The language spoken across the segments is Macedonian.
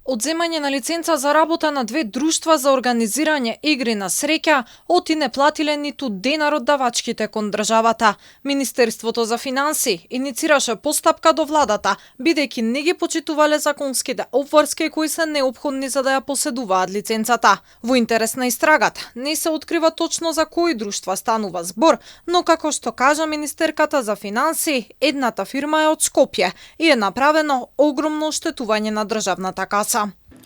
Одземање на лиценца за работа на две друштва за организирање игри на среќа, оти не платиле ниту денар од давачките кон државата. Министерството за финанси иницираше постапка до владата, бидејќи не ги почитувале законските обврски кои се неопходни за да ја поседуваат лиценцата. Во интерес на истрагата не се открива точно за кои друштва станува збор, но како што кажа министерката за финанси, едната фирма е од Скопје и е направено огромно оштетување на државната каса.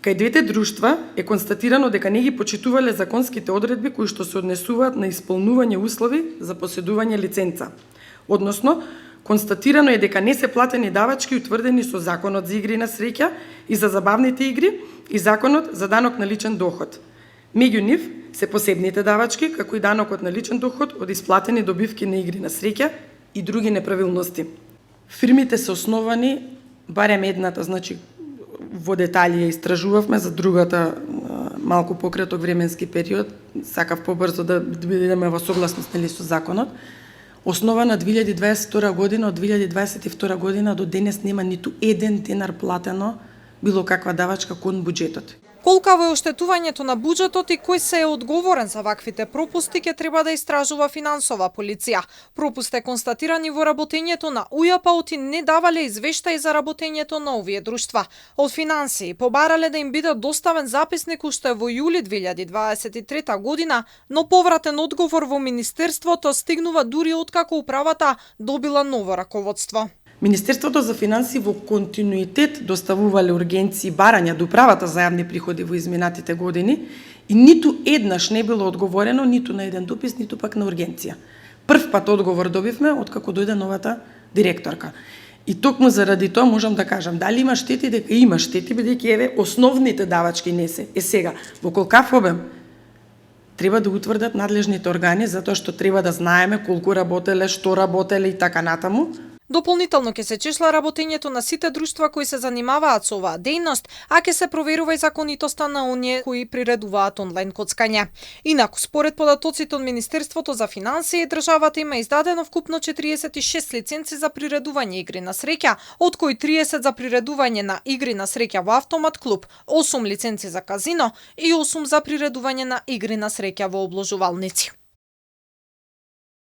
Кај двете друштва е констатирано дека не ги почитувале законските одредби кои што се однесуваат на исполнување услови за поседување лиценца. Односно, констатирано е дека не се платени давачки утврдени со Законот за игри на среќа и за забавните игри и Законот за данок на личен доход. Меѓу нив се посебните давачки, како и данокот на личен доход од исплатени добивки на игри на среќа и други неправилности. Фирмите се основани, барем едната, значи во детали ја истражувавме, за другата малку пократок временски период, сакав побрзо да бидеме во согласност со законот. Основана 2022 година, од 2022 година до денес нема ниту еден денар платено било каква давачка кон буџетот. Колкаво е оштетувањето на буџетот и кој се е одговорен за ваквите пропусти ќе треба да истражува финансова полиција. Пропусти констатирани во работењето на УЈП не давале извештаи за работењето на овие друштва. Од финансии побарале да им биде доставен записник уште во јули 2023 година, но повратен одговор во министерството стигнува дури откако управата добила ново раководство. Министерството за финансии во континуитет доставувале ургенции барања до управата за јавни приходи во изминатите години и ниту еднаш не било одговорено ниту на еден допис, ниту пак на ургенција. Прв пат одговор добивме откако дојде новата директорка. И токму заради тоа можам да кажам, дали има штети, дека има штети, бидејќи еве основните давачки не се. Сега, во колкав обем треба да утврдат надлежните органи, затоа што треба да знаеме колку работеле, што работеле и така натаму. Дополнително ќе се чешла работењето на сите друштва кои се занимаваат со оваа дејност, а ќе се проверува и законитоста на оние кои приредуваат онлайн коцкање. Инаку, според податоците од Министерството за финансии, државата има издадено вкупно 46 лиценци за приредување игри на среќа, од кои 30 за приредување на игри на среќа во автомат клуб, 8 лиценци за казино и 8 за приредување на игри на среќа во обложувалници.